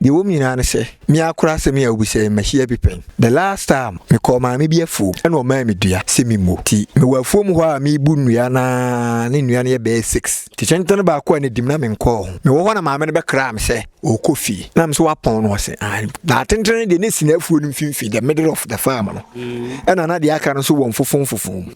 the woman and say, me across me will say, Machia be pen. The last time, me call my be a fool, and no mammy dear, see me mo. Tea, me were from where me Bunriana, Ninuania Bay 6. The gentleman about when a demon call. Me one of my men be cram say, oh, coffee. Nam so upon was and that entering the next in food and feed the middle of the farmer. And another I can so one for phone.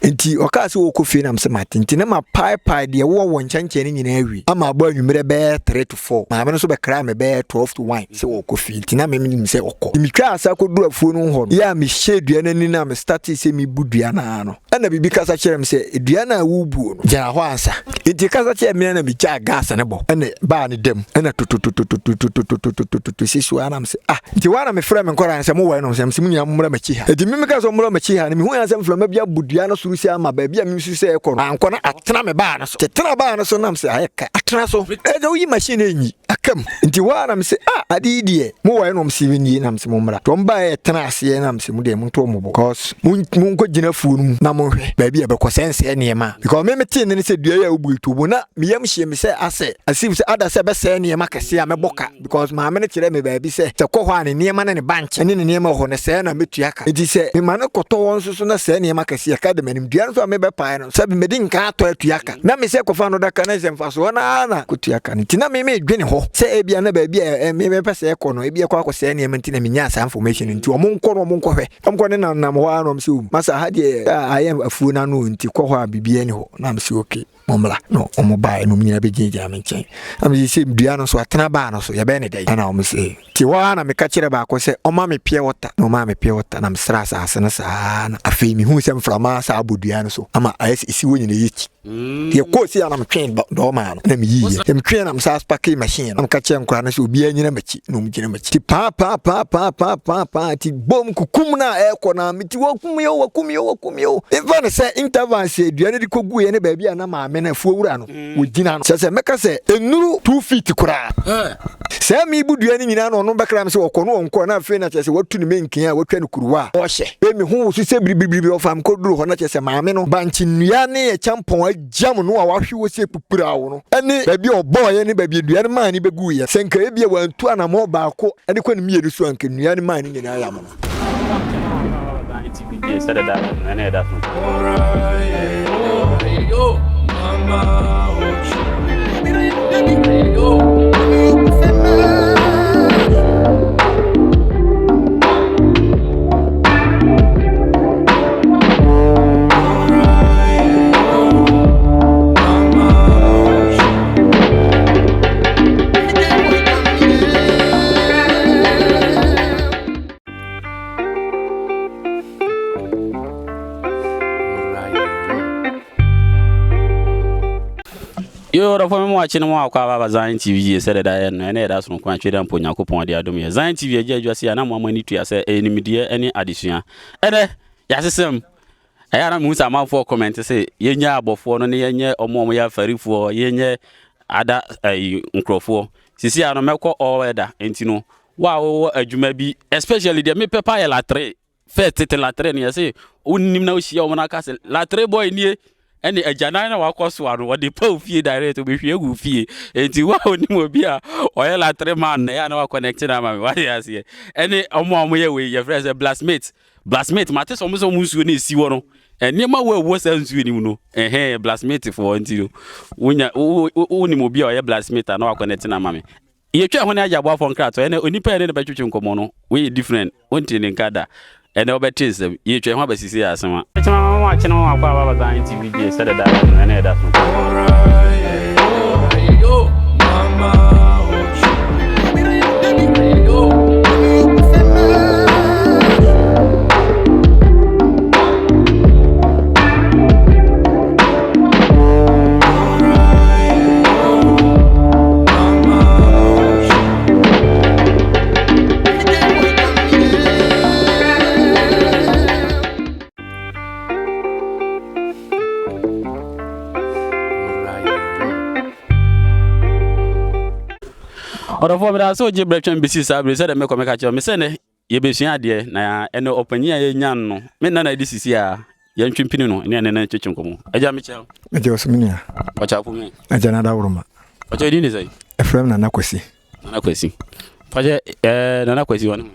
Enti okase wo kofi na mse matinti na ma pie de wo won chanche ni nyina awi ama abo anwumere be 3 to 4 ma me so be kra me be 12 to 1 se wo kofi enti na me nim se okọ mi twa asa ko du afuo no ho ya mi hye na ni na me start se mi budua na no na bibi kasa kire me se dua na wo buo no jara ho ansa enti kasa kire me na mi kya gas ne bo na ba ne dem na to sisu ana me se enti wana me fra me nkora se mo wo no se me nya mmra machi ha enti me kasa mmra machi ha ne mi hu ya se mfra ma bia budua no si ama baby a misu se ekọ anko na atena me ba na so tetena ba na so nam se ayeka atena so do yi machine enyi akam nti wa na me se adidie mo wa no msi ni nam se mo mra to mba e tena ase nam se mo de mo to mo because mo ko gina fu nu na mo hwe baby e be ko sense e niema because me tin ne se dua ya obu tubo na me yam hye me se ase asif se ada se be se niema kese a me boka because ma me ne kire me baby se ko ho ane niema na ne banche ne niema ho ne se na metuaka nti se me ma ne koto won so na se niema kese ka de manim dua so me be pae no sabi me din ka to atuaka na me se kofa no daka na se mfaso na kotuaka nti na me dwene ho se ebia na ba bia me pese ekọ no ebia kwa akose ne nti na me nya sa information nti o mon kọ hwe omko ne na ho anom se masa ha de ayem afu na no nti kọ ho abibia ni ho na me se okay momla no omo bae no nyina be gija me nchen am se dua no so atena ba no so ye be ne dai na o me se ti wa na me ka kire ba ko se o ma me pie water no ma me pie water na me sra sa ase na sa na afi mi hu se mframa sa abodua no so ama ayes isi wo nyina yichi ye ko si ana me twen do ma no na me yiye ye me twen na me sa spark machine am ka kire nkwa na so obi anyina machi no mu gina machi ti pa ti bom kukum na ekọ na me ti wakum yo even se interval se dua ne di kogu ye ne ba bia na ma me na fu wura no wo gina no se meka se enuru 2 feet kura se mi budua ni nyina no no bekra me se okọ no onko na afi na che se watu ni menkin a watwa ni kuruwa o hye e mi hu so se bribibiri o fam ko duru ho na che se maame no banchi nnua ne e champon ajam no a wahwe wo se pupura wo no ene ba bi obo ye ne ba bi dua ne ma ni begu ye se nka e bi wantu ana mo ba ko ene ko ni mieru so anka nnua ne ma ni nyina ya mo UNXPLAINED said that and I that yo da fo me watching mo akwa baba Ziontv said that and that's no kwan tweda mpo Yakopon de adom ye Ziontv agya adwase na mo amani tua se enimdie ene adesua ene yasesem aya na mu sama for comment say yenya abofo no ne yenye omo ya farifo yenye ada nkrofo sisi ano mekọ all weather entino wa wo adwuma bi especially de me pepa ya latre first te latre ne say unim na ohia o na ka se latre boy nie ene agyanan na wakoso aro wo de pa ofie direct be hwe egu fie enti wa onim obi a oye latre man na ya na wa connect na ma wa ya se ene omo ye we ye friend say blastmate mate so mo nsuo na esi wo no ene ma wo sa nsuo ni mu no blastmate for enti wonya onim obi a oye blastmate na wa connect na ma me ye twa ho na agya boafo nkrato ene onipa ene ne ba twetwe nkomo no we different wonti ne nkada ene obetisem ye twa ho abasisi asema watching on Baba Ziontv Gh said that and I that Odo for me so je bretwen bisi sabre said me komeka che me se ne ye besua ade na ene opanya ye nyan no me na na disisi a ye ntwimpini no ne na twetwenkomo aja me che aja osmini ocha ku me aja na dawroma ocha di ne sai efrem na nakwesi Nana Kwesi. Paje Nana Kwesi one.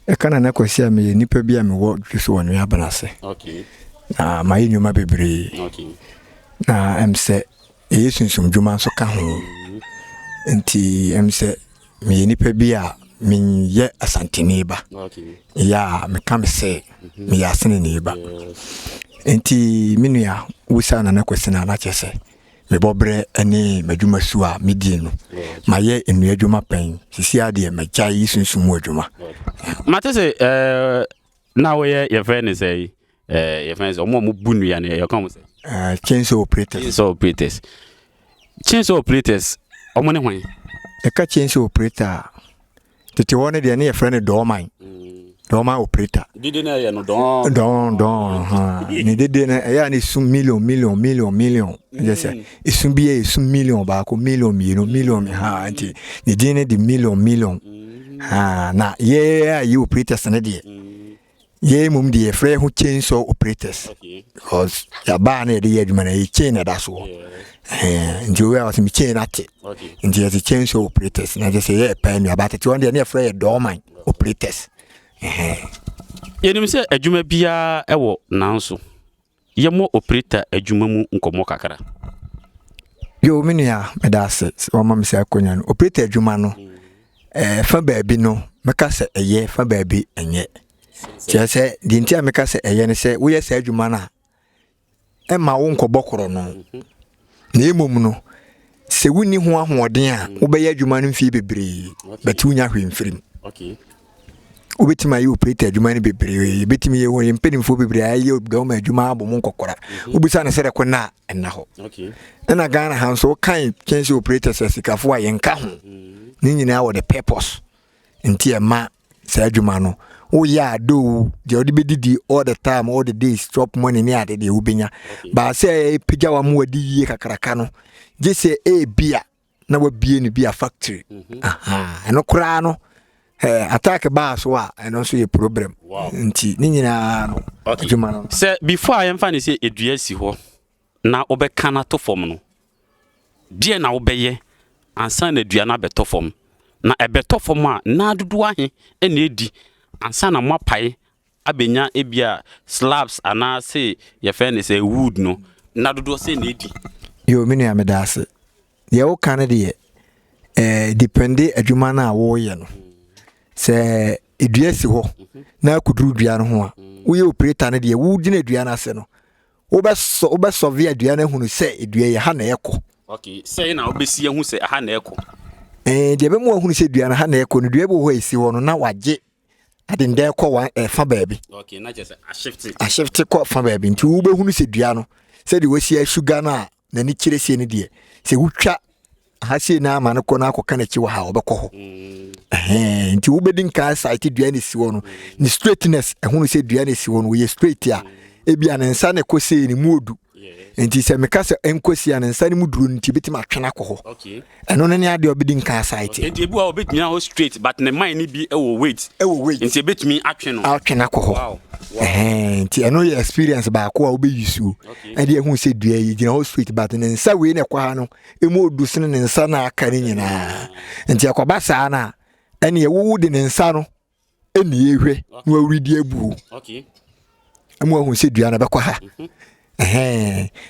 E kana na kwesi a me nipa bi a me wo so wonu abanase. Okay. Na my nyuma bebre. Okay. Na emse yesunsum dwuma so ka ho. Enti emse me nipa bi a me ye asantene ba. Okay. Ya me ka me se me ya sene ne ba. Enti minua wusa na kwesi na na chese. Me bobre ene madwuma su a medie no. Ma ye enu adwuma pen. Sisi ade me gya yesunsum adwuma. Mate se na we your friend is your friends omo mu bunu ya ne you come say chainsaw operators. Chainsaw operators omo ne hwan E ka chainsaw operator tete wona de ne your friend Dorman operator dide na ya no don ha ni dide na ya ni sum million just isum biye isum million ba ko million ha anti ni dine di million ha na ye operators na de ye mum de frɛ ho chainsaw operators because ya ba na de ye adwuma na ye chain na da so nti we was me chain ate nti ye chainsaw operators na just ye pa ni about it one de na frɛ Dorman operators ye nim se adwuma bia ewo nanso ye mo operator adwuma mu nkomo kakra yo menua me da se o ma me se akonya no operator adwuma no fa baabi no meka se eye fa baabi enye se di ntia meka se eye ne se wo ye se adwuma na e ma wo nkobokoro no na emom no se wuni ho ahoden a wo be ye adwuma no mfie bebre beti unya hwemfirim obetima yi operator adwuma ne bebre betimi ye won mpenimfo bebre aye gawma adwuma abom nkokora obisa na se rekɔ na enna ho na Ghana hanso kan chainsaw operators sikafo a yenka ho ni nyina wo the purpose nti e ma se adwuma no wo ya do je odi bedidi all the time all the days drop money ni ade de ubenya ba se pija wa mu wadi yie kakraka no je se bia na wa bie ni bia factory eno kura no attack ba so a eno so ye problem nti ni nyina no adwuma no se before I am fan say edua si ho na obeka na to form no die na obeye ansa na edua na beto form na ebeto form a na dodo ahe ena edi ansa na moapai abenya ebia slabs ana say ye fan say wood no na dodo say na edi yo menu amedase ye wo kan de depende adwuma na wo ye no se edua si ho na kuduru dua no ho a wo ye operator na de wo gina dua na ase no wo be solve adua na hunu se edua ye ha na ekọ okay say na obesi hu se ha na ekọ de be mo hunu se dua na ha na ekọ no dua be ho esi ho no na wage adin de ekọ wan fa baabi okay na just a shift ko fa baabi nti wo be hunu se dua no se de wosi sugar na ni kire se ne de se wutwa ha se na ama no ko na akọ na chi wa ha obekọ ho nti wo be din ka site dua ne si wo no ni straightness ehunu se dua ne si wo no wo ye straight a ebia ne nsa ne ko se ni muodu nti se meka se enkosi a ne nsa ne muduru nti betima atwena kɔ ho okay eno ne ade obedi nka site nti ebu a obetumi ho straight but ne mind ni bi ewo weight nti ebetumi atwena kɔ ho nti eno ye experience ba ko a obeyisu ade ehun se dua yi gina ho straight but ne nsa we ne kwa ha no emodu sene ne nsa na aka ne nyina nti akoba saa na ene ye wo de ne nsa no eni ehwe na awridi abu okay amu ahun se dua na be kwa ha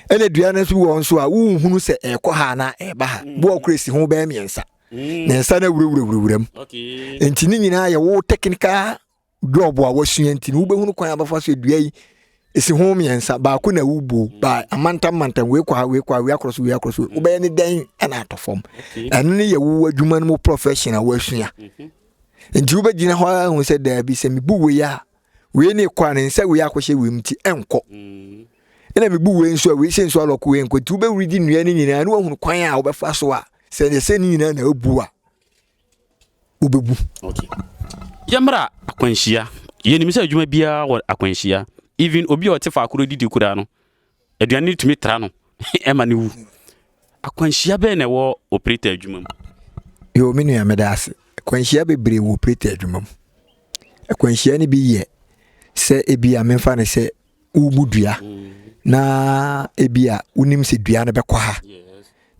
ene dua na so won so a wo hunu se ekọ ha na eba ha bo okresi ho be miensa ne nsa na wurawuram okay enti ni nyina ya wo technical job a wasua enti ni wo be hunu kwan abafa so dua yi esi ho miensa ba ko na wubo ba amanta we kwa we akroso wo be ne den na atofom eno ne ya wo adwuma no professional wasua enti wo be gina ho ahun se da bi se mi bu we ya we ne kwa ne nsa we akohye we mti enko ena me bu we nso a we se nso aloko we enko ti wo be ridi nua ni nyina na wo hunu kwan a wo be fa so a se ni nyina na obu a wo bebu okay yamra akwanhia ye ni mi se adwuma bia wo akwanhia even obi o te fa akoro didi kura no aduane tumi tra no ema ne wu akwanhia be na wo operator adwuma mu yo menu ya medase akwanhia bebre wo operator adwuma mu akwanhia ni bi ye se ebi amenfa ne se ubudua na ebia unim se dua na bekọ ha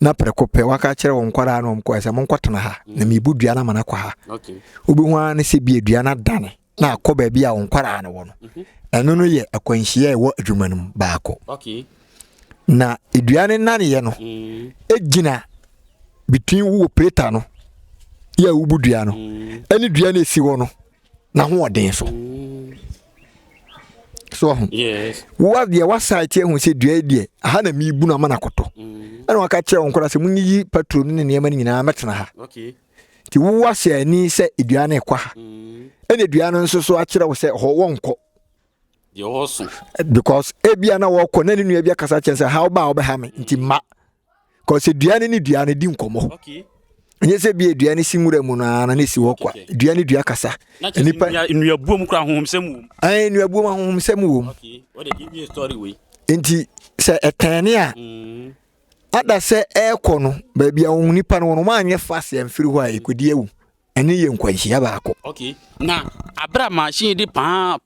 na preko pe waka kire won kwara na omko ese mon kwatena ha na me budua na mana kwa ha okay obi ho an se bi adua na dane na akọ ba a won kwara na wo no eno no ye akwanhia e wo adwumanum baako okay na eduane nane ye no egina between wo operator no ya wo budua no ene dua na esi wo no na ho oden so yes what the what site hu se dua die aha na mi bu na mana koto ene waka kire won kwara se munyi patrol ne ne mani nyina metena ha okay ti wo wase ani se eduane kwa ha ene eduane nso so a kire wo se ho wonko you also because ebia na wo ko na ni nua bia kasa kyen se how ba wo be ha me nti ma cause eduane ni duane di nkomo okay enye se bia eduane si mura mu na na si wo kwa eduane dua kasa nipa nua buom kra honhom sem ai nua buom honhom sem wo okay what dey give me a story we nti se etane a ada se eko no ba bia wo nipa no ma anye fast amfiri ho a ekodi ewu ene ye nkwanhia baako okay na abra machine di pa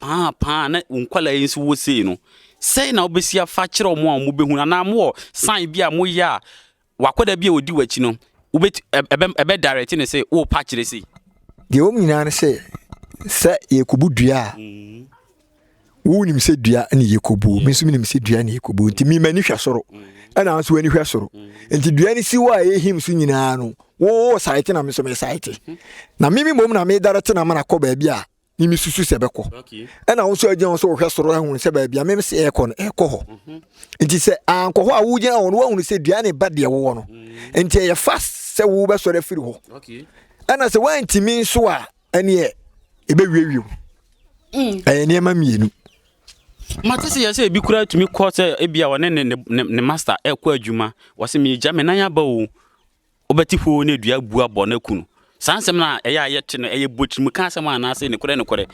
na unkwala yinsu wo sei no sei na obesia fa kire omo a mo behu na mo sign bia mo ya wakoda bia odi wachi no ubet ebe direct ne say wo pa kire sei de o nyina ne se yekobu dua wo nim se dua ne yekobu me so nim se dua ne yekobu nti mi mani hwa soro ana anso ani hwa soro nti dua ne si wa ehim so nyina no wo site na me so me site na mimi mom na me direct na mana ko ba bia mimi susu se beko okay ana wo so agyan so hwa soro ehun se ba bia me se eko ho nti se anko ho a wo gyan wo no wo se dua ne ba de wo no nti ye fast se wo be so refiri ho okay ana se wanti min so a ene ebe wiewiew ene ma mienu matese ya se bi kura tumi ko se ebia wone ne master ekọ adwuma wose mi gya me nan aba o obeti fo ne dua bu abo na kunu sansem na eya yete no eye botimu ka asem ana se ne kore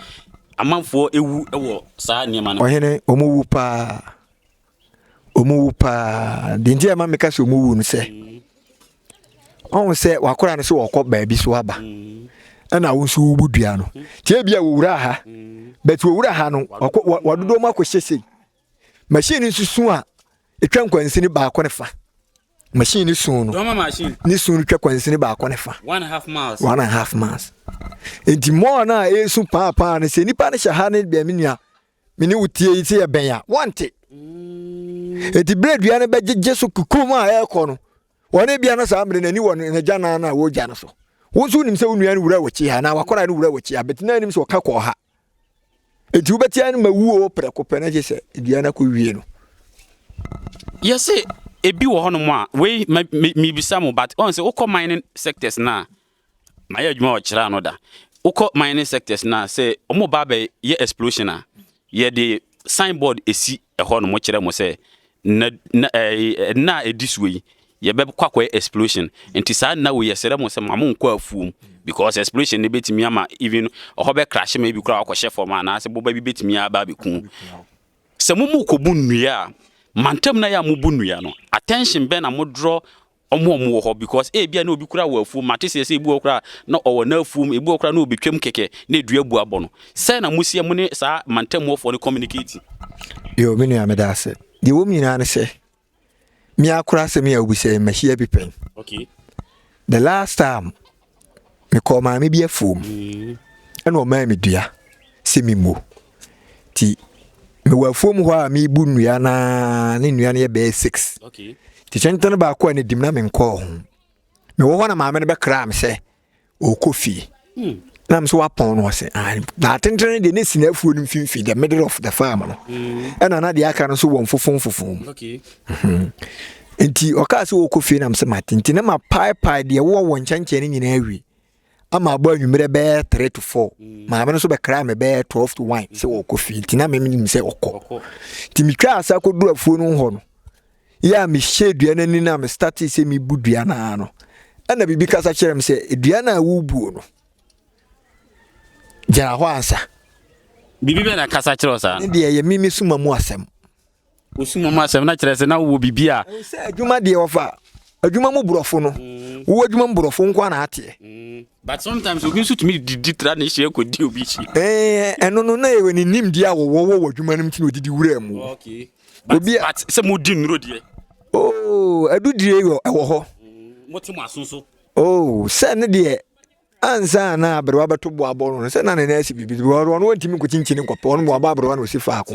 amanfo ewu ewo saa niema no ohene omuwu pa dinje ama meka se omuwu no se on se wakora ne se wokọ baabi so aba ana wo so wubudua no tie bia wo wura ha but wo wura ha no wadodo ma akohyese machine nsusu a etwa nkwansini baako ne fa machine sun no doma machine ni sun twa kwansini baako ne fa 1.5 miles enti mo na esu pa ne se nipa ne hya ne bia menua meni wutie yi se ben ya wante enti bredua ne begege so kukum a ekọ no wone bia na sa mre nani won na jana na wo jana so wonsu nim se wonua ne wura wachi ha na wakora ne wura wachi ha betina nim se woka ko ha enti wobetia ne mawuo preko na je se dua na ko wie no yese ebi wo hono mo a we mi bisa mo but on se ukọ mining sectors na ma ya adwuma o kira no da ukọ mining sectors na se omo ba be ye explosion a ye the signboard esi hono mo kira mo se na edisuwe ye be kwakwa explosion enti sa na we yesere mo se ma mo nkọ afuom because explosion ne betimi ama even o be crash ma bi kura akọhye form na se boba bi betimi aba be kun se mo mu ko bunua mantem na ya mo bunua no attention be na mo draw omo ho because bia na obi kura wa afuom matese se ebi okura na owo na afuom ebi okura na obi twem keke na edua bu abo no se na musie mo ne sa mantem wo for ne communicate yo menu amedase de wo mina ne se mi akura se mi a obi se mahia bi pen okay the last time me call ma me bi afuom ena o ma me dua se mi mo ti me wa afuom ho a me bu nnua na ne nnua ne be 6 okay ti chentene ba ko ne dim na me nko ho me wo ho na ma me ne be kra me se o kofi na me so wapon no se na tentene de ne sina afuo no mfimfi the middle of the farm no ena na de aka no so won fofon okay enti oka se o kofi na me se matinti na ma pai de wo nchanche ne nyina awi ama abo anwumere be 3 to 4 ma me no so be kra me be 12 to 1 se o kofi enti na me nim se okọ ti mi twa asa ko du afuo no ho no ya mi shedua nani na me start se mi budua na no ana bibi kasa kire me se edua na wo buo no jara ho ansa bibi be na kasa kire osa ne de ye mimi suma mu asem osuma mu asem na kire se na wo bibi a se adwuma de ofa adwuma mu burofo no wo adwuma mu burofo nko na ate but sometimes we go to me didi tra na hye ko di obi chi eno no na ye wani nim dia wo adwuma nim ti no didi wura mu okay but se mo di nro de oh adu die yo ewo ho motima sonso oh send the ansa na abrewa beto bo aboro no se na na asi bibi woro no ntimi ko chinchini nkopɔ no mo abrewa no si fa ko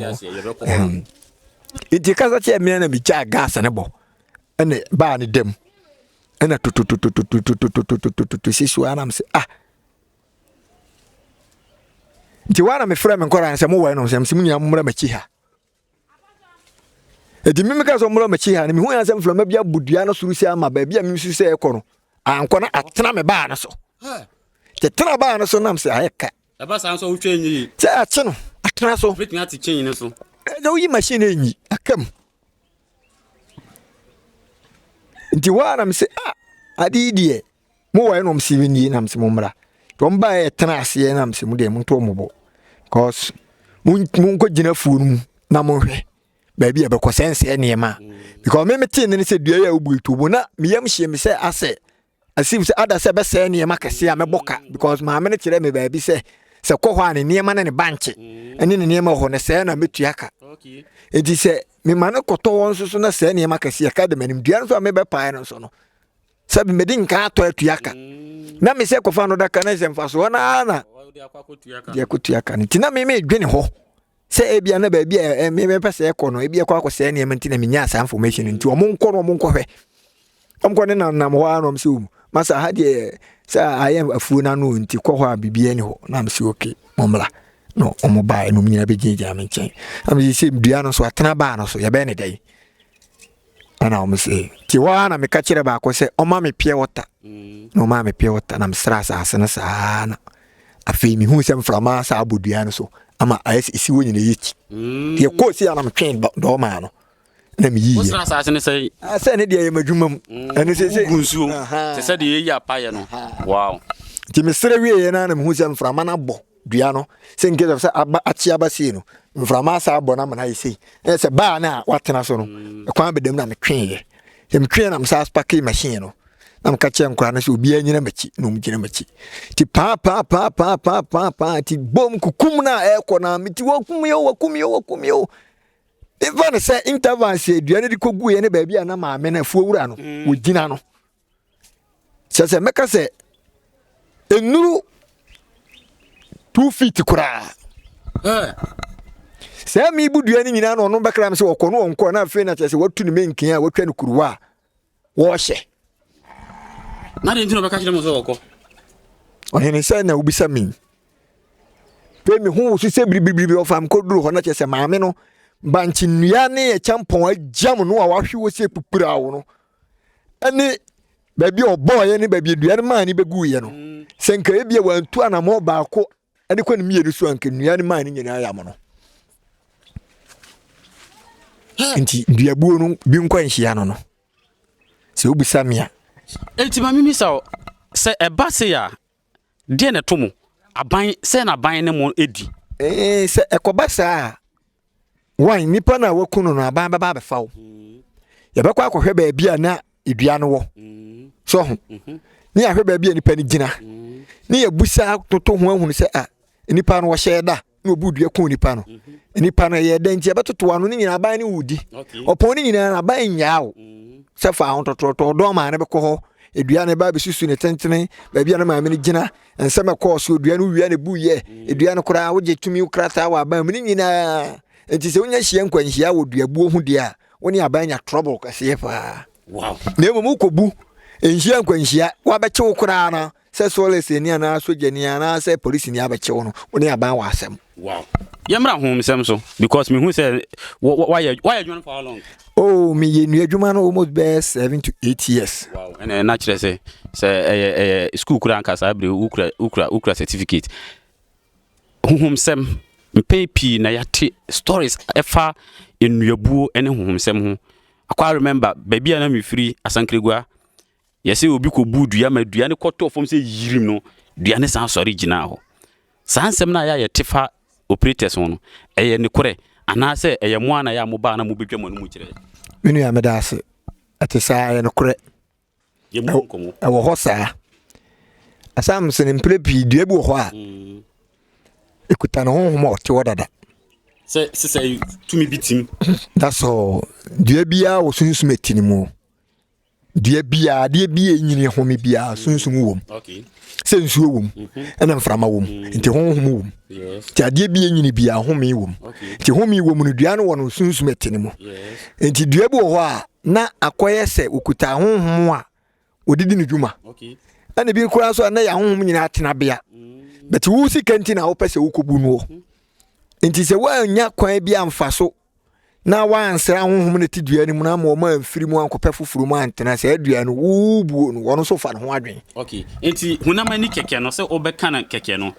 iti kasa che me na bi cha gas ne bo ene ba ne dem ena tututututututututututututu sisu anam se ah nti wana me frɛ me nkora nse mo wɔ no se msimu nya mmra machi ha edi mi ka so mmra machi ha ne mi hu ya se mfra ma bia budua no suru si ama ba bia mi su se ekɔ no ankɔ na atena me ba na so tetena ba na so nam se ayeka e ba san so wo twa nyi se ache no atena so bit nya ti chen ne so e do yi machine enyi akam nti wana me se ah adi die mo wɔ no msi ni nam se mo mmra to mba e tena ase nam se mo de mo to mo bo cause mun ko gina funu na mo hwɛ ba bia be ko sense ne ma because me tin ne se dua ya obu tubo na me yam hye me se ase asim se ada se be se ne ma kase a me boka because ma me ne kire me ba bi se kɔ hɔ ane ne ma na ne banche ene ne ma hɔ ne se na metua ka okay edi se me ma ne kɔtɔ won so na se ne ma kase ya ka de manim dua so me be pae no so no sabi me din ka atɔ atua ka na me se kɔfa no da ka na se mfa so na na dia kotua ka ntina me dwene hɔ se ebia na ba bia me pese ekɔ no ebia kɔ akɔ ne ntina me nya asa information nti o mon kɔ no mon kɔ hwɛ omkɔ ne nam hɔ anom se masa ha de sa ayem afuo na no nti kɔ hɔ a bibia ni hɔ na me se okay momla no omo ba no nyina be gyeja me nkyɛn am se dua no so atena ba no so ye be ne dai ana o se ti wa na me ka kyerɛ ba akɔ se ɔma me pie water no ma me pie water na me sra sa asene sa na afei mi hu se mframa sa abodua no so ama ayesi isi wo nyina yichi ye ko si ana me twen do ma no na me yi osra sa asene sei asa ne dia ye madwumam ene se gunsuo se se de ye ya paye no wow ti me sra wie ye na me hu se mframa na bɔ dua no se nke se aba achi aba si no mframa sa abɔ na mana yesi e se ba na watena so no e kwa bedem na me twen ye se me twen na me sa spark machine no na mka che nkwa na se obi anyina machi no mgina machi ti pa ti bom kukum na ekɔ na meti wakum yo even say interval say duane di kogu ye ne ba bia na maame na fu wura no wogina no se meka se enuru 2 feet kura se mi bu duane nyina no no bekra me se wokɔ no wonko na afi na che se watu ne menkin a watwa ne kuruwa wo hye na de ntino beka kire mo so wokɔ ohene se na ubisa mi pe mi hu so se bribibiri ofam koduru ho na che se maame no banchi nnua ne champon ajam no a wahwe wo se pupura wo no ene ba bi oboye ne ba bi dua ne ma ne begu ye no senka e bia wantu anamo baako ene kwa ne miye so anka nnua ne ma ne nyina ya mo no enti dua buo no bi nkwa nhia no se ubisa mi a enti ma mimi sa se eba se ya de ne tomu aban se na aban ne mo edi se ekoba sa wan nipa na wakunu no aban baba be fawo ye bekwa akohwe ba bia na edua no wo so ho ni ahwe ba bia nipa ni gina ni ya busa toto ho ahunu se a nipa no wo hye da na obu dua ku nipa no nipa no ye da ntia betoto ano ni nyina aban ni wudi opon ni nyina aban nyaao se fa ho toto do ma na be ko ho edua ne ba be susu ne tentene ba bia na ma me ni gina ensem e ko so edua no wia ne bu ye edua no kora wo je tumi ukrata wa aban me ni nyina enti se wonya hie nkwanhia wo duabuo hu de a woni abanya trouble kase fa wow na mo kobu enhia nkwanhia wa beche wo kura na se solese ni ana sojani ana se police ni abeche wo no woni aban wa asem wow yemra home sem so because me hu say why you join for how long oh me ye nu adwuma no almost be 7 to 8 years wow and na kire say school kura anka sa bre ukra certificate home sem mpepi na yate stories efa enuabuo ene honhomsem ho akwa remember baby na me free asankregua yesi obi ko bu dua ma dua ne kɔtɔ fom se yirim no dua ne san sɔre gina ho sansem na ya yetefa operators ho no eye ne kore ana se eye mo ana ya mo ba na mo betwa mo no mu kire menu ya medase atisa ye ne kore ye mo komo e wo hosa asam se ne mprepi dua bi wo ho a ekuta no ho mo te wodada se tumi bitim that's all dua bia wo sunsu metini mu dua bia de bia nyini home bia sunsum wom okay se nsuo wom ena mframa wom nti honhom wom ti ade bia nyini bia home wom ti home wom no dua no wono sunsum etene mu nti dua bi wo ho a na akoye se okuta honhom a odidi ne dwuma ena bi kura so na ya honhom nyina atena bia but wo si kanti na wo pese wo kobu no nti se wa nya kwan bia mfa so na wansra honhom ne ti dua ni mu na ma o ma mfiri mu ankopɛ foforo mu antena se adua no wubuo no wono so fa no ho adwen okay enti hunamani keke no se obɛka na keke no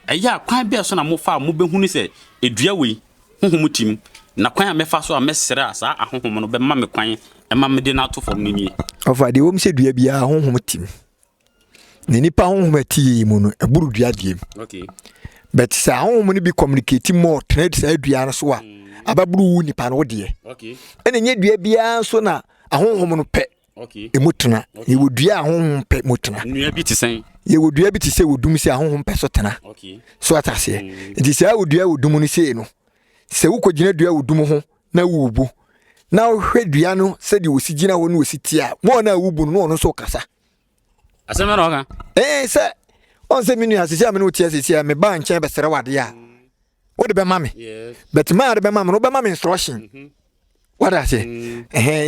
ɛya kwan bia so na mo fa mo behunu se edua wei honhom tim na kwan a mefa so a mesra sa ahonhom no bɛma me kwan ɛma me de na to fam ni ofa de wom se dua bia honhom tim ne nipa honhom ati mu no eburu dua diem okay but sa honhom no bi communicate more trade sa dua no so a ababuru nipa no de okay ene nye dua bia so na ahonhom no pɛ okay emutena ye wodua ahonhom pɛ mutena nua bi te sen ye wodua bi te se wodum se ahonhom pɛ so tena okay so atase nti se wodua wodum no se no se wukogina dua wodum ho na wubu na hwe dua no se de osigina ho no ositia mo na wubu no no so kasa asema na oka se on se minu asisi amene otia sisi me ba nchen be sere wade a wo de be mame yes but ma de be mame no be mame instruction what I say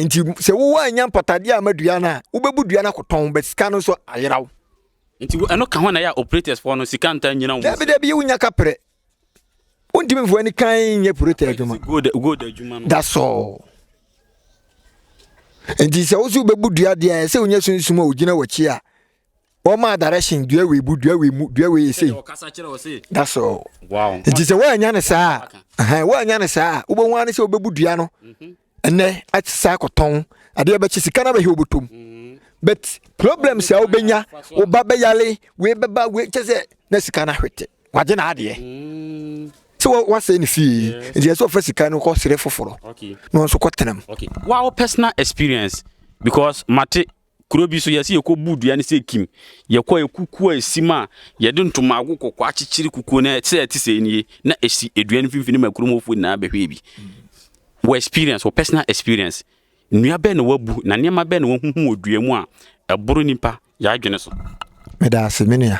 nti se wo anya mpotade a madua na wo bebu dua na koton be sika no so ayeraw nti eno ka ho na ya operators for no sika nta nyina wo da bi wunya kapre untimi mfu ani kan nye protect adwuma go da adwuma no that's all nti se wo so bebu dua de se wonya sunsum a ogina wachi a o ma direction dua we bu dua we mu dua we say that's all wow nti se wo anya ne saa wo anya ne saa wo bo wan se wo bebu dua no ene atisa koton ade be chi sika na be he obotom but problem se wo benya wo ba be yale we beba we chese na sika na hwete waje na ade so what say ni fi nti so fa sika no ko sere foforo okay no so ko tenam okay wow personal experience because mate kurobi so yesi ekobu dua ne se kim yekọ ekuku asima yede ntoma agukọ achichiri kuku na se etise nie na esi edua ne fimfini makurumofo na behwe bi wo experience wo personal experience nua be na wabu na niam be na wo huhu odua mu a eboro nipa ya adwene so me da se menia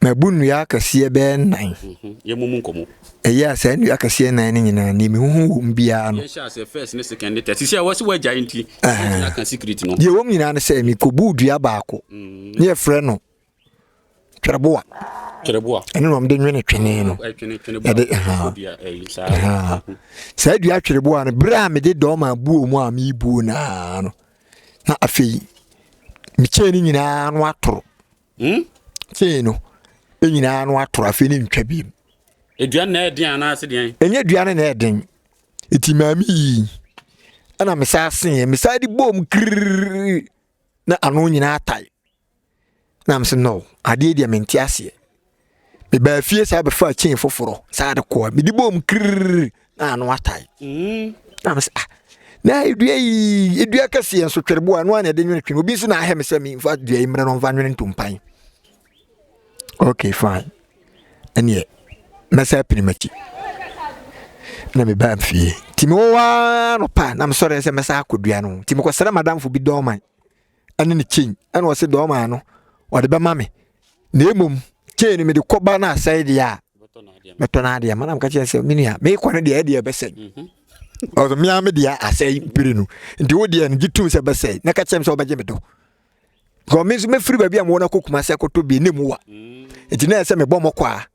mabu nua kase be nan ye mumu nkomo eya se nua kase nan ni nyina ni me huhu mbia no ye sha se first ne second test se wasi wa giant na kan secret no ye wom nyina ne se mi kobu dua baako ne ye frɛ no twereboa ene no mde nwene twene no sa dua twereboa no bra me de do ma buo mu a mi buo na no na afei mi cheni nyina no atoro cheno nyina no atoro afei ni ntwa bi edua na eden ana ase den enye dua na eden eti mami ana mesase mesadi bom krrr na ano nyina atai na mse no ade dia menti ase me ba fie sa be fa chen foforo sa de ko me di bom krrr na ano atai na mse na edua kase enso twerebo anu ana de nwene twen obi so na ahe me se me fa dua imre no va nwene ntumpan okay fine anye masa pinimachi na me ba fie timi wa no pa na me sore se masa akodua no timi ko sere madam fo bi do man ane ne chen ane wo se do man no wo de be mame na emom chen ni me de koba na side ya beto na dia manam ka chen se minia me ko ne dia dia be sen o me am dia asai piri no ndi wo dia ngitum se be sen na ka chen se obaje me do ko me so me free ba bia mo na kokuma se koto bi nemu wa enti na se me bo mokwa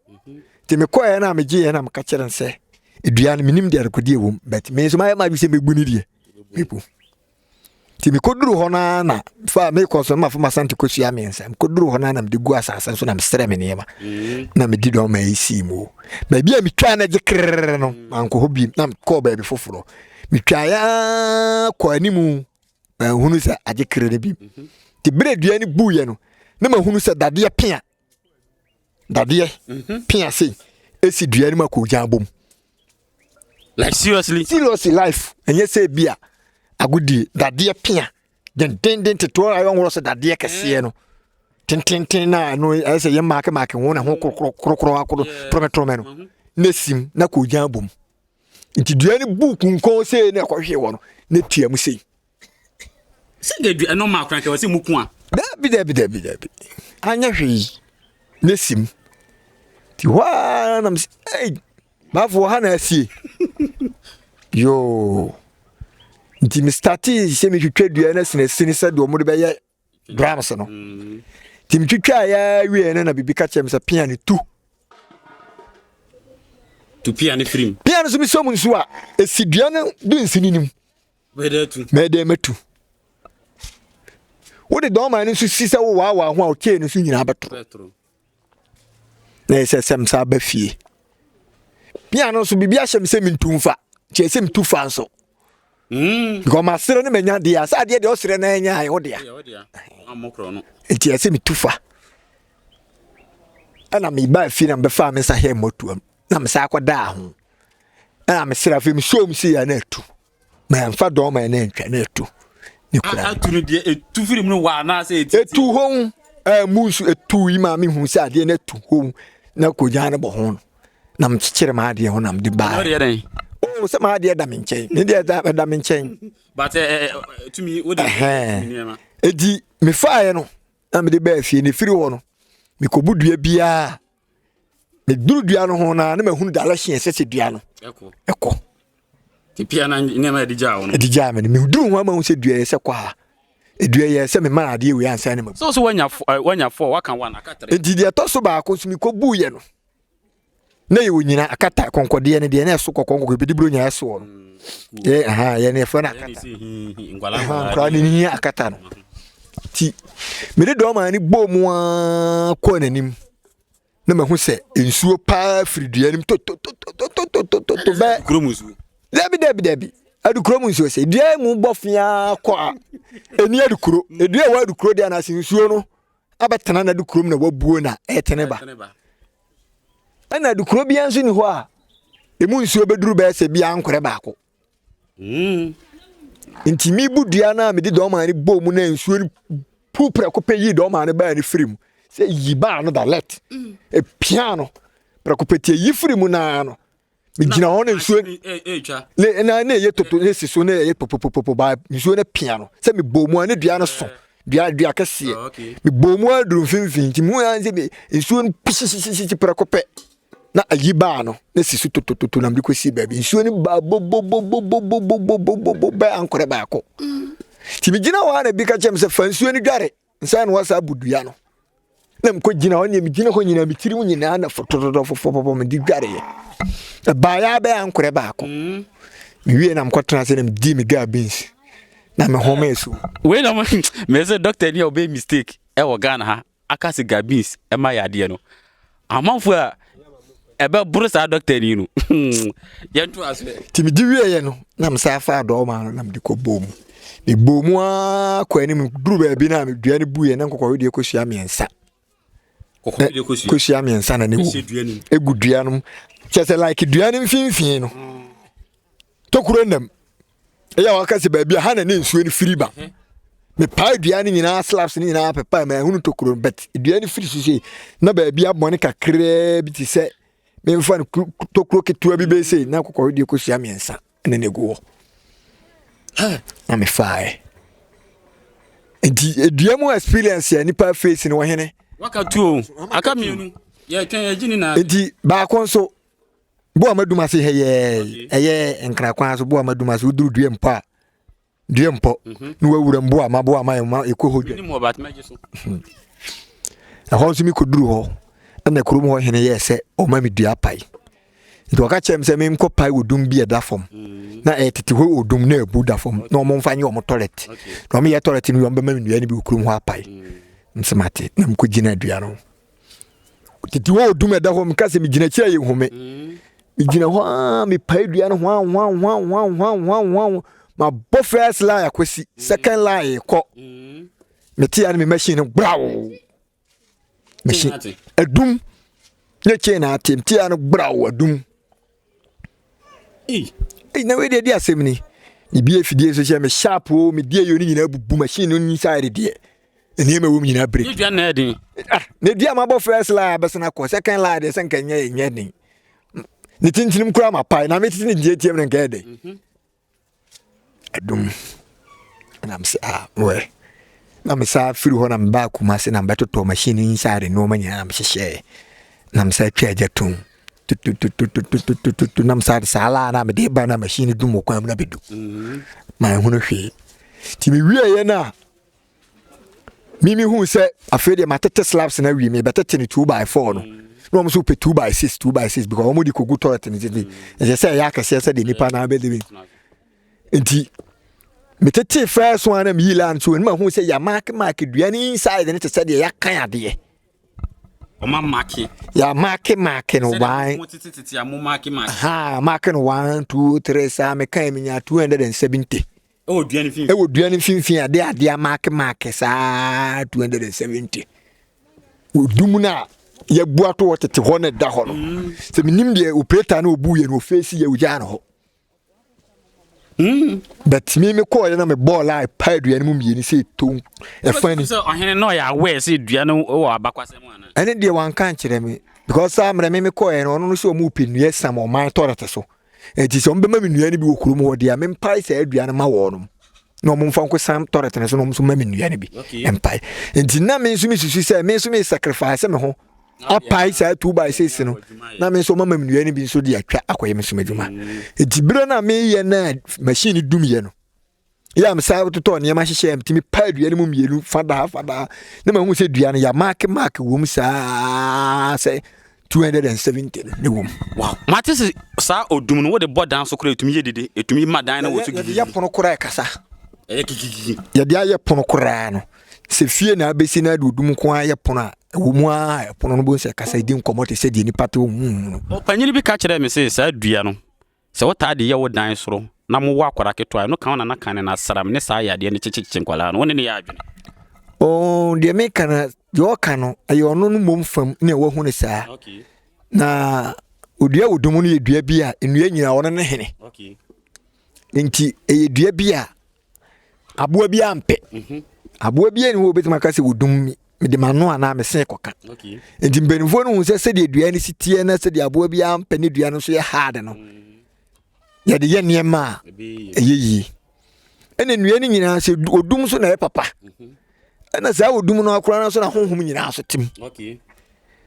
timi ko ya na me je na me ka chen se edua no minim dia rekodi ewom but me so ma bi se me gbuni die people timi koduru ho na fa me ko so ma fa masante ko sua me nsa koduru ho na me de gu asasa so na me sere me nema na me di do ma isi mu ba bia me twa na je krrr no anko ho bi na ko ba bi foforo me twa ya ko animu ba hunu sa aje krrr bi ti bre dua ni bu ye no na ma hunu sa dade pia dade pia sei esi dua ni ma ko jambom like seriously life enye say bia agudi dade pia den to ayo nworo so dade kese no tin na no ese ye make ho na ho krokro akoro prometro no nesim na ko jambom nti dua ni bu kunko sei na ko hwe wo no na tia mu sei Say get no ma kran ke we say muku a. Dabi. Anya hwe. Nesim. Ti wa na hey. Ba fo ha na asie. Yo. Nti me starti se me twetwa dua na sine se de omo de be ye drums no. Ti me twetwa ya wie na bibi ka chem se piano tu. Tu piano film. Piano so mi so mu nso a esi dua no du nsininim. Me de metu. Wo de don man nso si se wo wa ho a o ke no so nyina betro. Na se sem sa ba fie. Piano so bibi a hyem se mi ntumfa. Che se mi tu fa nso. Because my sire no menya dia sa dia de osire na enya ayo dia. Amokro no. Enti ase mi tufa. Ana mi ba fi na be fa me sa he motuam. Na me sa akoda ho. Ana me sira fi mi show mi si ya na atu. Ma mfa do ma na ntwa na atu. Ni kura. Atu no de etu firim no wa na say etu ho musu etu yi ma mi hu sa de na atu ho na ko jana bo ho. Na me kikire ma de ho na me di ba. Oh, some idea damn chain. India damn chain. But to me, what Edi, me fire no. I'm the best in the free one. Me ko budu bia. Me duru duano ho na me hunu dalahye ese duano. Eko. Ti piano nema edija ono. Edija me duru ho ma hu se dua ese kwa. Edua ye se me ma ade we ansa ne ma. So wanya 4 waka 1 akatare. Edi de to so ba ko so me ko buye no. Na ye wonyina akata konkode ne de na eso kokonko be dibro nya eso no ye ne fa na akata ngwala ni akata no ti me de do ma ni bomu a ko nanim na ma hu se ensuo pa fridua nim to ba kromusu dabi adu kromusu se dua mu bofia ko a eni adu kro edua wa adu kro de na ensuo no abetana na adu krom na wabuo na etene ba ana du kro bia nso ni ho a emu nsuo beduru ba se bia ankore baako nti mi budua na me di do ma ni bom na nsuo ni pupre ko pe yi do ma ni ba ni firim se yi ba no da let e piano pra ko pe tie yi firim na no me gina ho na nsuo le na ye toto ye siso na ye popopopo ba nsuo na piano se me bomu ani dua no so dua kase me bomu aduru finfin nti mu ya se nsuo ni pisisi pra ko pe na ayiba no na sisu to na mdiko si baby nsuo ni ba bo ba ankore ba ko ti mi gina wa na bi ka chem se fa nsuo ni dware nsa na wasa budua no na mko gina wa ni mi gina ko nyina mi tiri mu nyina na fo mi di dware ye ba ya ba ankore ba ko mi wie na mko tena se na mi di mi ga beans na me home so we na me say doctor ni obey mistake e wo Ghana ha aka se ga beans e ma ya de no amanfo a ebe buru sa doctor ni no yentu asbe timi di wie ye no na msa fa do ma no na mdi ko bom me bomu a kwa ni duru ba bi na me dua ni buye na nkokọ we de ko hia miensa kokọ de ko hia miensa na ne wo egu dua no chese like dua ni mfinfin no tokuro nam eya waka se ba bi ha na ne nsuo ni firi ba me pa dua ni nyina slaps ni nyina pepa me hunu tokuro bet dua ni firi sisi na ba bi abone kakra bi ti se me mfa tokuro ketua bi be sei na kokọ de ko hia miensa na ne go na me fae dua mu experience ya nipa face ni wo hene waka tu aka mienu ya twen ya gini na ba konso bo amaduma se eye nkra kwan so bo amaduma se uduru dua mpo ni wawura mbo amabo ama ekohodwa ni mo bat meje so ahonso mi koduru ho na kurum ho hene ye se o ma mi dua pai nti waka chem se me mko pai odum bi eda fom na etete ho odum na ebu da fom na omo mfanye omo toilet na omo ye toilet ni yomba ma mi dua ni bi kurum ho apai nsemate na mko gina dua no tete ho odum eda fom ka se mi gina kira ye home mi gina ho mi pai dua no ho ma bo first line akwesi second line ko meti ya ni machine braw machine adum ne chain atim ti ya no braw adum na we dey asemni ni bi afidie so she me sharp o me die yo ni nyina bubu machine ni side die eni me wo nyina break ni dua na edin ne dia ma bo first line besna ko second line de sen kanya enye din ni tintinim kura ma pai na me titi ni die tiem ne ngede adum I'm say well. Na me sa firi ho na me ba kuma se na beto machine inside no manya na me hye. Na me sa twa ajatum. Na me sa sala na me de ba na machine du mo kwam na bedu. Ma hu no hwe. Ti me wie ye na. Mimi hu se afede matete slabs na wie me betete ni 2x4 no. No mo so pe 2x6 because omo di kogu toilet ni je. E say ya ka se de nipa na be de. Enti me tete first one am yilan so nma hu say ya mark duani inside ne te say ya kan ade o ma mark ya mark no why ya mo mark ha mark no 1 2 3 sa me kan me nya 270 duani finfin ade mark sa 270 odumuna ya buato tete ho ne da ho no se minim de operator na obu ye no face ye ugya no ho. But me call na me ball I pay duane mu mieni say to e fani so ohene no ya we say duane o abakwasem ana ene de wan kan kire me because am me call no no so mu penue sam o man torete so e ti so mbe ma me nuane bi okuru mu de a me pai say duane ma wo no no mo mfa nko sam torete ne so no so ma me nuane bi empai enti na me nso mi susu say me nso me sacrifice me ho apai say 2x6 no na me so mama me nuane bi nso de atwa akoye me so madwuma enti biro na me ye na machine dum ye no ya me say to ne ma hye em timi pa duane mu mielu fada na ma hu say duane ya mark wo mu sa say 270 ne wo wow matese sa odum no wo de bodan so kura etumi yedede etumi madan na wo so gidi ya pono kura kasa ya de aye pono kura no se fie na abesi na dudum ko aye pono wo mu a pono no bo se kasa di nkomote se di ni pato o panyini bi ka kire me se sa dua no se wota de ye wo dan soro na mo wa akwara keto no kan na kan na saram ne sa ya de ne chichichi nkwala no woni ne ya adwene o de me kana yo kano ayo no no mom fam ne wo hu ne sa okay na odua odum no ye dua bi a enua nyina wo ne hene okay nti e dua bi a aboa bi ampe aboa bi eni wo betima ka se odum me de mano ana me sen koka okay nti mbenfo no hu se de dua ne sitie na se de aboa bi ampe ne dua no so ye hard no ya de ye niema eyeyi ene nua ni nyina se odum so na ye papa ena za odum no akora na so na honhom nyina so tim okay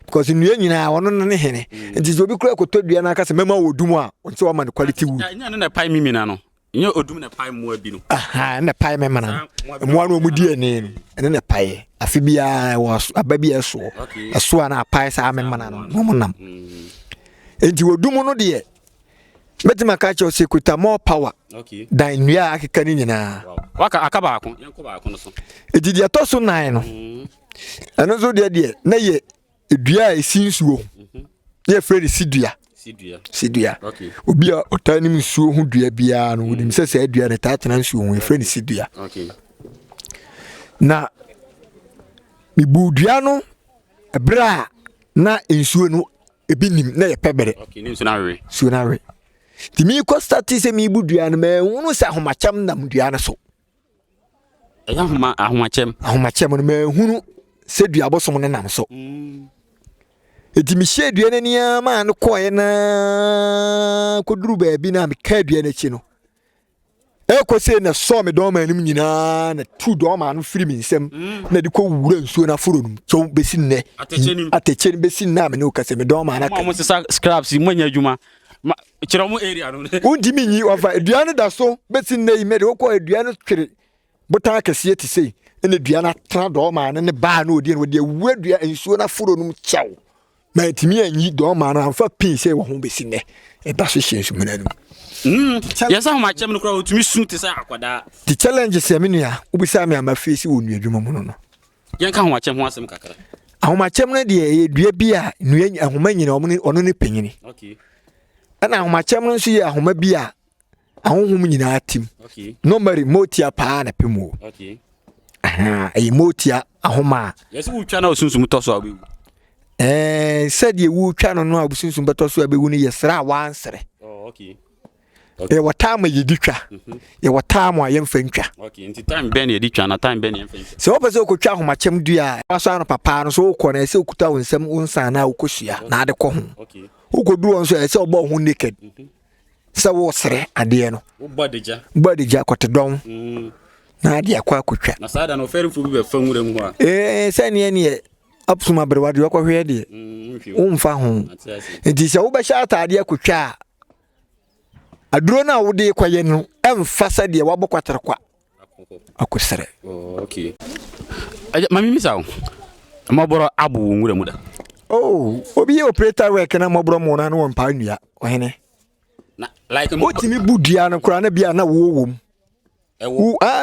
because nua nyina wono ne hene nti zo bi kura koto dua na aka se mema odum a onse wa man quality wu nya ne pai mimi na no nya odum na pai mo abi no aha na pai mema na mo anu mu die ne ene na pai afi bia was ababi eso eso na pai sa mema na no mo nam enti odum no de metima ka che osekuta more power okay dan nua akeka ni nyina waka akaba akon yanko ba akon so ejidi atoso nan no eno zo de na ye edua esinsuo ye fredi sidua okay obi a otani msuo hu dua bia no wodi msese edua ne tatena nsuo hu fredi sidua okay na mibu dua no ebra na nsuo no ebinim na ye pebere okay ni so na we ti mi ko start se mi bu dua no ma hunu sa homacham na dua no so eya ahomachem no ma hunu se dua bosom ne nam so eti mi hye dua ne nia ma no koye na koduru ba bi na mi ka dua na chi no e ko se na so me do ma nim nyina na tu do ma no firi mi nsem na di ko wura nsuo na foro num chon besi nne atecheni besi na me no ka se me do ma na ka mo se scraps mo nya adwuma ma kire mo area no undi mi nyi ofa dua no da so besi nne yi me de ko dua no twere botan kese ti sei ene dua na tra do ma ne ba na odi no de wura dua nsuo na foro num chew ma etimi anyi do ma na fa pin sei wo ho besi nne e ba so hye nsu menanu yes ahomachem no kra otumi sun te say akwada the challenge se me nua ubisa me ama face wo nua adwuma mu no yen ka ahomachem ho asem kakra ahomachem no de ye dua bi a nua ahoma nyina ono ne panyini okay ana ahomachem no so ye ahoma bi a ahonhom nyina atim okay normally motia pa na pemu okay aha e motia ahoma yes wo twa na osunsum to so abewu said ye wo twa no a osunsum beto so abewu ni yesra wansere oh okay e watama yeditwa e watama yemfa ntwa okay nti time ben yeditwa na time ben yemfa ntwa so opese okotwa ahomachem dua aso ano papa no so ukọ na ese okuta wonsem unsan na ukosua na ade ko ho okay ukoduru onso ese obo ho naked se wo sere ade no wo bodeja kodedon na de akwa akotwa na sada no fere fu bi be fanwura mu a se ne apsuma berwa de akwa hwe de umfa ho enti se wo be sha atade akotwa aduro na wo de kwaye no emfa sa de wabokwatere kwa akosere okay mami misawo moboro abu nwura mu da obi operator work na moboro mo na no mpa nua ohene na like mo timi budua no kura na bia na wo wom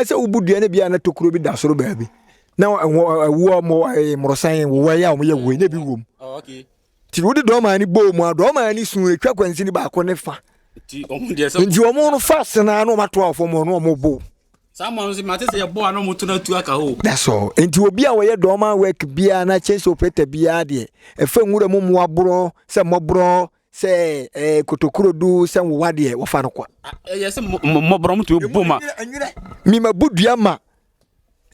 se ubudua na bia na tokuro bi da soro baabi na wo mo morosan wo ya mo ye wo na bi wom okay ti wo de do ma ni bo mu do ma ni sun etwa kwansi ni ba ko ne fa ti omu de so nti omu no fast na no mato afo mo no mo bo someone say mate say bo ano mutu na tu aka ho that's all nti obi a wo ye do ma work bia na change operator bia de e fa nwura mu mo abro se mobro se kotokuro du se wo de wo fa no kwa yes mobro mutu bo ma mi mabudua ma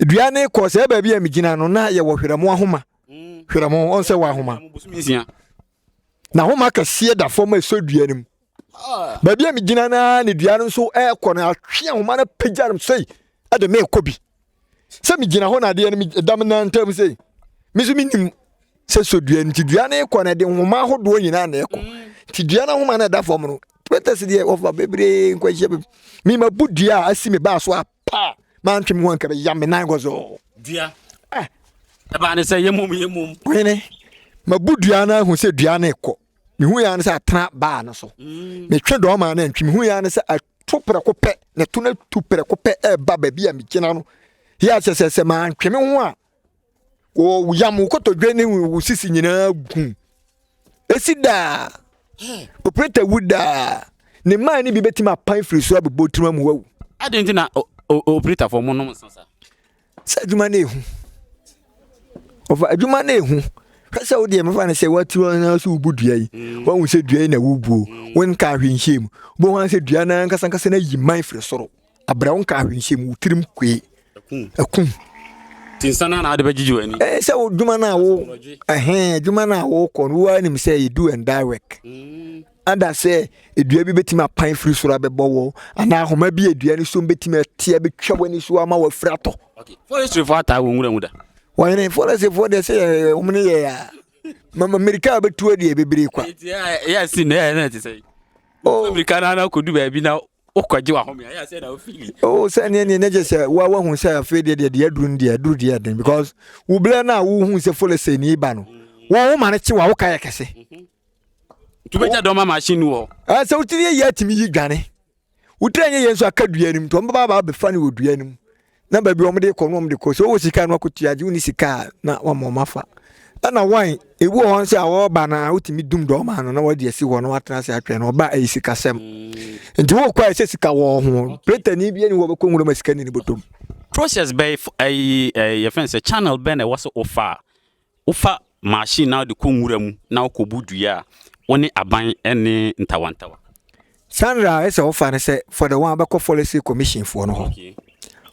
dua ne ko se ba bia mi gina no na ye wo hweremo ahoma hweremo on se wo ahoma na homa ka sie da forma so dua nim ba bia mi gina na ne dua no so ko na atwe ahoma na pajarum sei ade me kobi se mi gina ho na de ne dam na ntam sei mi so mi nim se so dua nti dua ne ko na de homa hodo nyina na ko ti dua na homa na da form no twetase de of bebre nkwaje mi mabudua asimi ba so apa man twem ho anka be yam nan gozo dua e ba ne se yemum wene mabudua na hu se dua na ko mi hu ya ne se atena ba na so me twe do ma na ntwi mi hu ya ne se atopre ko pe ne to na tupre ko pe e ba ba bia mi kina no ya se man twem ho a wo yam ko to dwe ne wo sisi nyina gu esida operator wuda ne man ni bi betima pan free so abebo tuma mu wawu adenti na operator for mo no sansa sa adwuma na ehu ofa adwuma na ehu kasa wo de me fa na se watu na so ubudua yi wa hu se dua na wubuo won ka hwenhyem bo hu se dua na nkasa na yi man free soro abra won ka hwenhyem utirim kwe akun tinsana na ade bagiju ani se wo dwuma na wo dwuma na wo ko no wa nim say you do and direct anda say edua bi betima pan free soro abebo wo ana homa bi edua ni so betima tia betwa wani so ama wa frato okay forestry for ata wo nwura mu da why forestry for dey say omni ye ya mama america betu de bebre kwa yes na ti say america na ko du ba bi na okwaje wa home ya say na o feel say ne je say wa hu say afi de aduru de den because wo ble na wo hu say forestry ni ba no wo ma ne chi wa wo ka ya kese tu beja do ma machine wo say utiri ya timi yi dwane utiri anye yenso akadua nim to mbaba be fa ne odua nim na ba bi omde ko no omde ko so wo sika no akotuaje uni sika na wa mo mafa na wan ewu ho say awo ba na utimi dum do ma no na wodi esi wo no watena say atwe no ba ayi sika sem nti wo kwa ese sika wo ho pleta ni bi ani wo be ko nguro masika ni botom process by your friend say channel ben e was ofa machine now de ko ngura mu na ko budua woni aban ene ntawantawa Sandra ese ofa ne say for the one abeko policy commission for no ho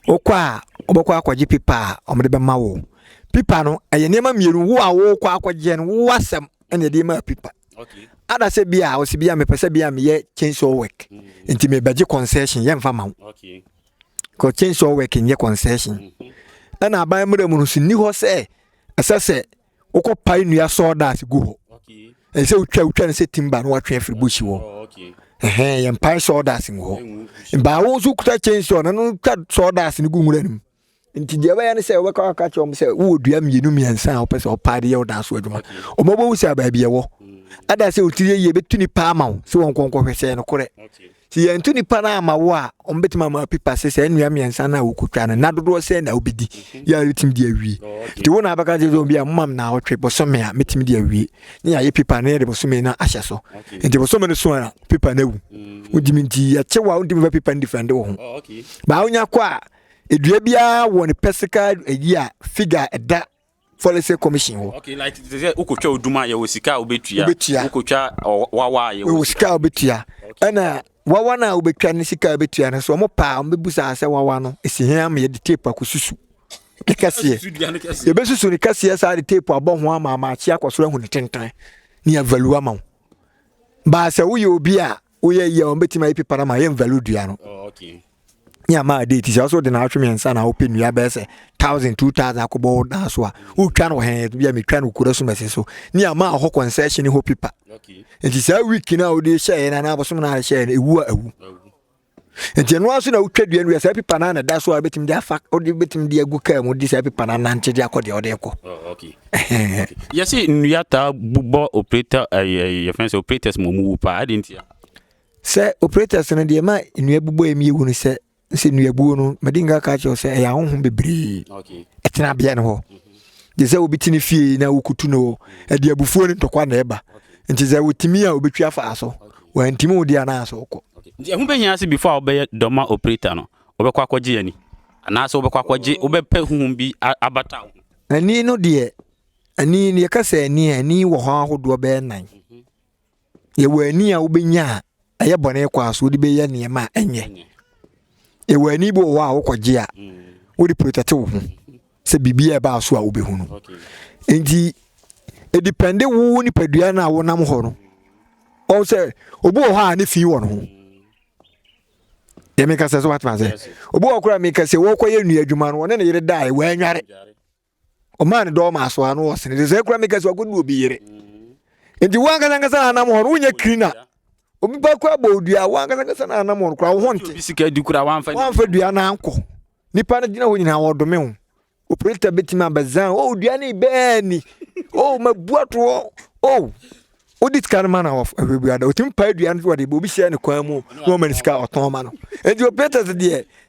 okwa obekwa akwaje pipa omde be ma wo pipa no eye nema mieru wo a wo kwa akwaje no wo asem ene de ma pipa okay ada se bia o se bia me pese bia me ye change work enti me baje concession ye mfa ma wo okay ko change work ye concession ana aban mre mu no sinni ho se asase ukọ pai nua sawdust gu ho okay e se utwa ne se timba no watwe afiri bushi wo okay ye pai sawdust gu ho ba wo su kuta change on no twa sawdust ni gu ngura nim nti de ba ya ne se we ka ka chom se wo dua mienu miensa o pese o paade ye o da so adwuma o mo bo wusi aba bia wo ada se otiri ye betuni pa ma wo se won konkon hwese no kore ti ye ntuni pa na ma wo a o betima ma pipa se nua miensa na wo kutwa na dodo se na obedi ya ritim de awie ti wo na abaka je zo bia mam na otwe bosome a metim de awie ni ya ye pipa na ye de bosome na ahye so nti bosome no so a pipa na wu udimi nti ya chewa udimi pipa ndifende wo ho ba onya kwa edua bia wo ne physical a figure eda policy commission wo okay like ukotwa oduma ya osika obetua ukotwa wawa ya osika obetua ana wawa na obetwa ne sika obetua ne so mo pa ombebusa ase wawa no esihia me de tape akosusu kekase ye besusu ne kase sa de tape abọ ho ama ma chi akosoro hu ne tentan ne ya value ama ba se wo ye obi a wo ye ye ombetima ipi para ma ye value dua no okay Yeah, my date is also the natural and son. I open your best 1,000, 2,000 akobo na so a. Who can hand be me can ukura so mese so. Near ma ho concession ho pipa. Okay. It is a week now they share and I was some na share e wu awu. Enti no aso na utwadu enu esa pipa na na da so a betim dia fa o de betim dia gu ka mu dis pipa na na nche dia akode ode ko. Oh, okay. You see nuyata bubo operator your friends operators mo mu pa adentia. Say operators na de ma enu abubo emi ewu ni se nuabuo no medinga ka che se ya honhom bebre. Okay. Etina bia ne ho. De se obitini fie na wokutu no e de abufuo ni tokwa na eba. Nti ze wotimi a obetwa fa aso. Wa ntimi odi ana aso ko. Nti ehun behia se before obey doma operator no obekwa kwaje ani. Ana so obekwa kwaje obepe huhum bi abata. Ani no de ani ne ka se ani wo ho ahodo be nan. Ye wo ani a obenya aye bone kwa aso de be ye ne ma enye. E wani bo wa okwaje a wo di protect wo ho se bibia ba aso a wo be hu no. Okay. Enti e depende wo ni padua na wo nam ho no. O se obo ho a ne fi wo no ho. Ye me ka se so what man say. Obo okura me ka se wo koye nu adwuma no wona ne yere dai wa anware. O man do ma so ano wo se ne se okura me ka se wagodu obi yere. Enti wo anga ngasa nam ho no wo nya krina. Obi ba kwa bodua wanga na na mon kwa wo honte bisika di kura wanfa dua na anko nipa na gina ho nyina wo dome ho operator betima bazan o dua ni beni o mabuato o odit kan man of everybody o tim pa dua no de obi share ne kwan mu no man sika oton ma no and the operators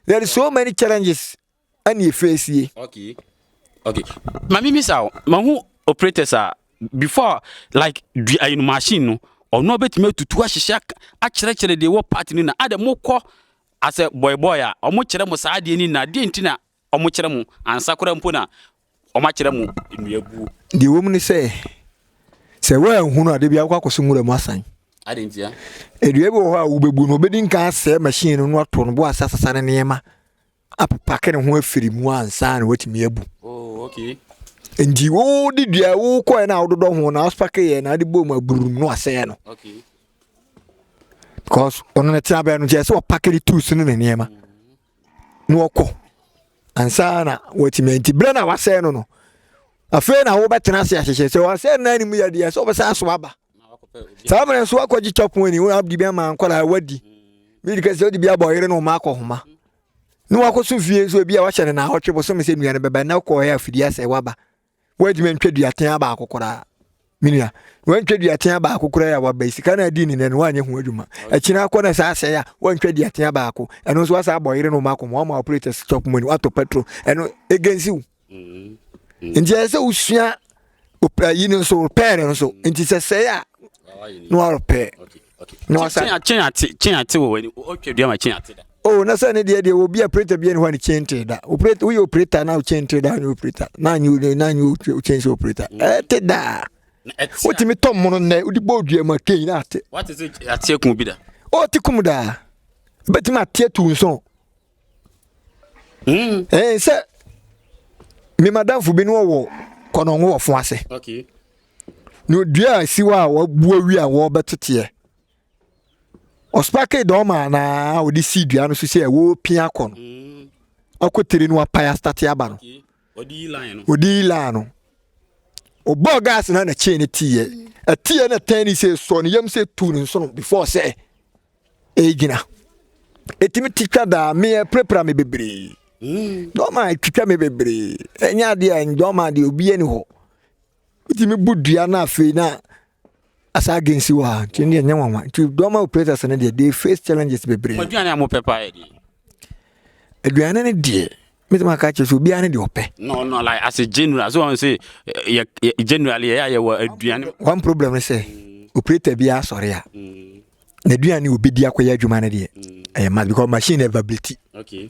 there is so many challenges and you face here. Okay. Mami misao mahu operators are before like the machine no or no betime tutu ahihya a kire de wo party ni na ade mokọ as a boy a omo kire mo saa de ni na de ntina omo kire mo ansa kora mpo na omo kire mo enuabu de wo mu ni se we hunu ade bia kwa kwaso nwura mu asan ade ntia eduabu ho a wo bebu no obedi nka ase machine no ato no bo asasa ne yema apapa ne ho afiri mu ansa na watimi abu. Oh, okay. Ndi wo di dia wo ko na ododo ho na aspake ye na de bom aburum no ase no. Okay. Because ono na tia be no je se wo pack the tools no ne niema. No ko. Ansa na watimenti bre na wase no no. Afa na wo betena ase ahyehe se wase na ni mu ya dia so be sa so aba. Sa me so akwaji chopon ni wo abdi bi ma nkwala wadi. Mi dika se odi bi aboyere no ma akọ homa. No wakoso fie so bi a wahye na hotwe bo so me se nuane beba na ko ya afidi ase waba. Wadime ntwadu aten aba akokora minia wantwadu aten aba akokora ya waba isika na di ni na wanye ho adwuma akina akọ na sa ase ya wantwadu aten aba akọ eno so asa aboyire no mako mo ma operators stop money wato petrol eno agency wu nti ese usua yini so repair no so nti se ya no repair no asa chen ate wo wani otwadu ma chen ate da. Oh, na sa ne de obi operator bi en ho ni chente da. Operator we operator na chente da ni operator. Na nyu change operator. Te da. Oti mi tom no na udi bodua ma kei na ate. What is it ate kun bi da? Oh, ti kum da. Beti ma ate tu nso. Se mi madam fu bi no wo kono wo fo ase. Okay. No dua siwa wo bu awi a wo betete. Ospake do ma na odi sidua no so se wo pia kono. Akotiri no apaya start aba no. Odi line no. Odi line no. Obo gas na na chain tie. Atie na tani se so no yam se tu no so before say egina. Etimi tikwa da me prepare me bebre. Do ma tikwa me bebre. Enya de en do ma de obi ani ho. Etimi budua na afi na asa against wa tindi enya wanwa to do ma operators na they face challenges bebre. Aduane am pepa e di. Aduane ne die me ma ka che so bia ne de ope. No like as a general so I say generally ya aduane. One problem is say operator bia sorry a. Na aduane obi di akoya adwuma ne de. Mad because machine availability. Okay.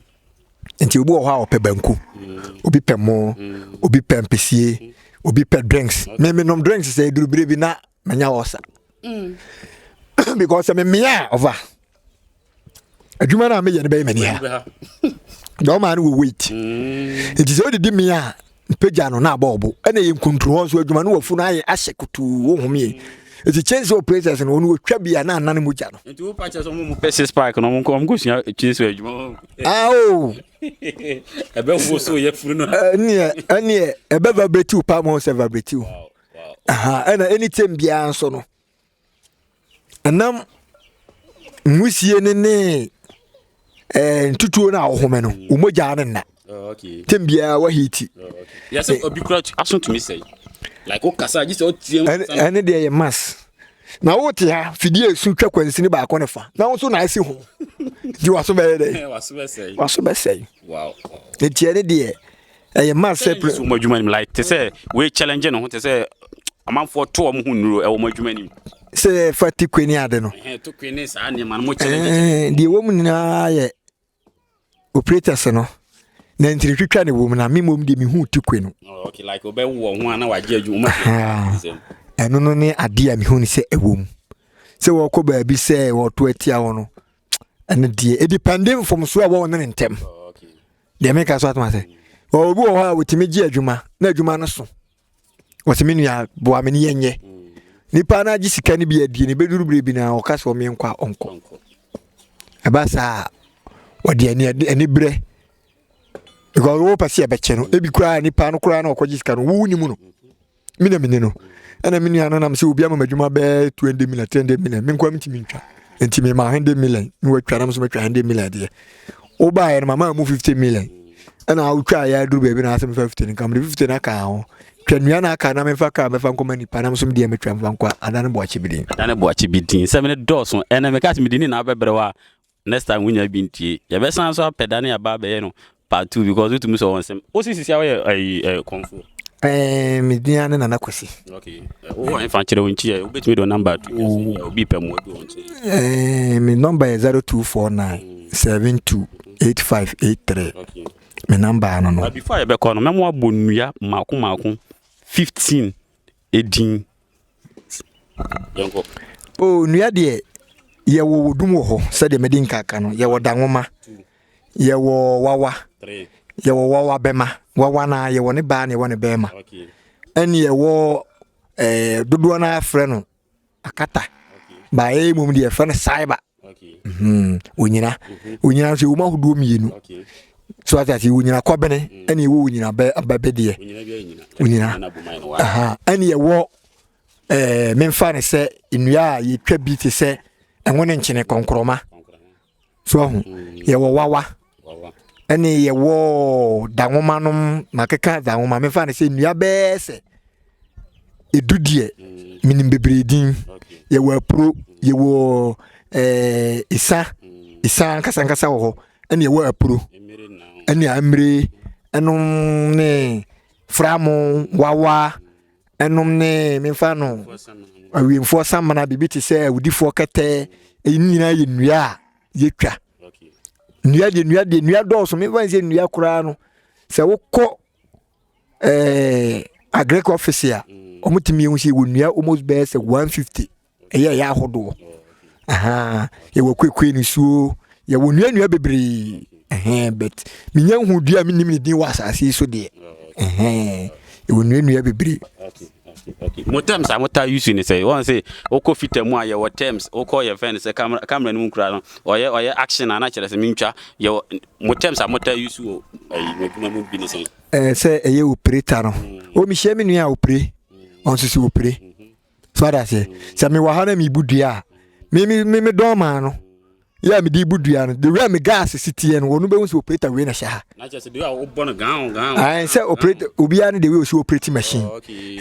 Nti obi o ha ope banku. Obi pe mo, obi pe mpesie, obi pe drinks. Me nom drinks say durubire bi na manya wosa. Because me mia over. Adwuma na me ye ne be mani ha. Do man we wait. It is already mia peja no na bobo. Ena ye nkontrol so adwuma no wafu na aye ahye kutu wo home. It's a change operators and one will be an animal. Into patches on Pessis Park and on Congosia, cheese. Oh, a bell was so yet near a bever bread 2 pounds ever bread 2. And anything beyond so. And now, we see any and 2 now, Homeno, Umojan. Okay. Timbia, what he tea. Yes, I'll be crutch. Ask to me say. Like, Okasa, just any day a mass. Now, what ya, Fidia, soon check when sitting back on a farm. Now, so nice home. You are so bad. Was so bad say. Wow. It's any day. A mass separate. So much money like to say, we challenging on to say, a man for 2 or more, or much money. Say, Fatty Queenie, I don't know. 2 queens, and your man, much the woman, I operators, no. Then to the woman, I mean, mum, me who took queen. Okay, like obey 1 hour, you and no near a dear me who say a womb. So, what could be say or 20 hours? And dear, it depending from so 1 and 10. They make us what matter. Oh, go with me, Juma, no Jumana so. What's a minute, Boamini, ye. Nipana just can be a dinner bedroom baby now, or cast for me and qua uncle. Abasa, what dear near any bre. Because we pass here, but you be crying, Nipano crying or Kojis can woo you. Minamino. And I mean, I'm so be a major bear 20 million, 10 million, men come to me. And to me, my 100 million, you were trying to make 100 million, dear. Oh, buy and mamma move 50 million. And I'll try, I do baby, and ask him 15, come to 15 account. Can you not come if I come if I'm coming, Panam some dear matram from Qua, and then watch it be. And I watch it be 7 doors, and I catch me dinner about next time when you've been tea. Your best answer, Pedania Barbeno. Part 2 because we to miss on some. What is our kung fu? Mediana and Aquasi. Okay. Oh, I'm fancy when you bet me the number to be per more. My number is 0249 728583. Okay. My number, I don't know. Before I back on, Mamma Bunya, Malcolm 15 18. Oh, near dear, you will do more, said the Medinka Cano, you were Dangoma. You were Wawa. You were Wawa Bema. Wawana, you want a ban, you want a Bema. And you were Duduana friend, a kata. By a mum, dear friend, cyber. Winina, Winina, you who do me. So that you win a cobene, and you win a baby. Winina. And you were Memphani say, in ya, you could be to say, and 1 inch in a concroma. So, you were Wawa. Any ye wo da womanum makeka da woman me fa na say nua be se edudie minim bebredin ye wo apro ye wo isa nkasa wo ene ye wo apro ene amre enum ne framo wawa enum ne me fa no awimfo samana bibiti say awudifo kete nyina ye nua ye twa Nua doors me van say nua kura no se wo ko agrek office ya omutimi hu say wo nua almost be say 150 ya ahodo aha ye wo kwekwe ni suo ye wo nua bebre but minya hu dua minim ni din wasase so de ye wo nua bebre. Okay. More terms I want to use in say one say oko fit mu aye what terms oko your friend say camera no kura no or your action and actually say mincha your more terms I want to use o me bi say say e operator no o mi share me nua opere on so opere so that say me wa ha na mi budua me do ma no ya me di budua no the way me gas city no no be won so operator we na sha na just do a born gan I say operator obi an the way so operating machine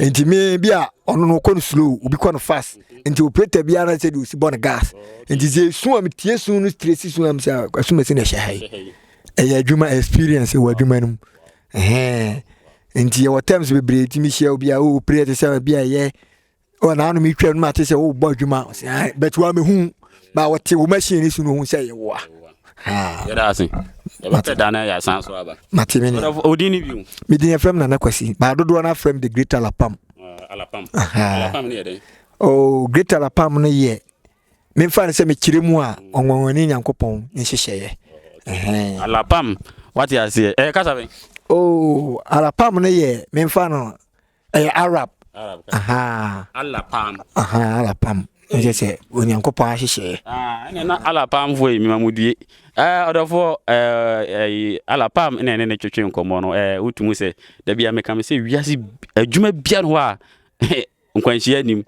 enti me bia ono no ko no slow obi ko no fast enti operator bia na say do si born gas enti say so am tie so no stress so am say aso machine na sha hai e adwuma experience we adwuma no enti your terms be breed mi share obi a operator say bia ye o na no mi twa no ma te say o bo adwuma say but wa me hu ba what the machine is no say you wa ya da sin e ba te dana ya san so aba matimini odini bi me din frame na kwasi ba dodo na frame the great alapam ne dey oh great alapam no ye me fa ne say me kiremu a onwonwani nyankopon nhyehyeye alapam what you say kasa ben oh alapam no ye me fa no Arab aha Alapam. aha alapam nje se onyankopon ahihye Ene na alapam fo yi mamudie odofo alapam ene twetwe nkomo no utumu se da bia meka me se wiase adwuma bia no a nkwanhia anim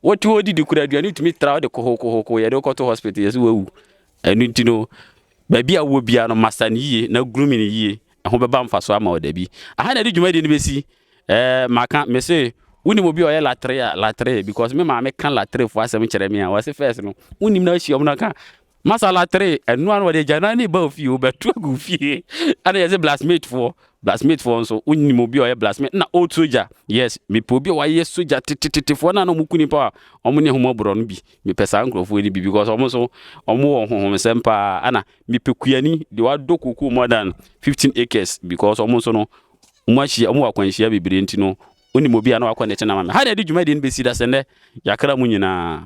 woti odi di kura aduane utumi tra de kohoko ye de koto hospital yeso wawu enu ntino ba bia wo bia no master ni yie na grooming ni yie ho beba mfaso ama odabi aha na de dwuma de ni besi maka me se woni mo bi o ye latre because me ma me kan latre fo asem kire me a wase first no woni na hia mo na kan masa latre enu an wode jana ni ba ofi o betu agu fie ana ye se blacksmith fo nso woni mo bi o ye blacksmith na old soldier yes me po bi o ye soldier tititi fo na no mukuni pa o mo ne homo bro no bi me pesa nkrofo ni bi because o mo so o mo wo honhom sempa ana me pekuani de wa dokuku more than 15 acres because o mo so no mo ahia o mo akwanhia bebre ntino oni mo bia na wakọ ne chena mama ha de dwuma de nbesi da sende yakra mu nyina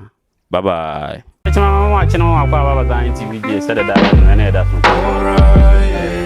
bye bye chena mama wa chena wa kwa baba Ziontv Gh said that na na da so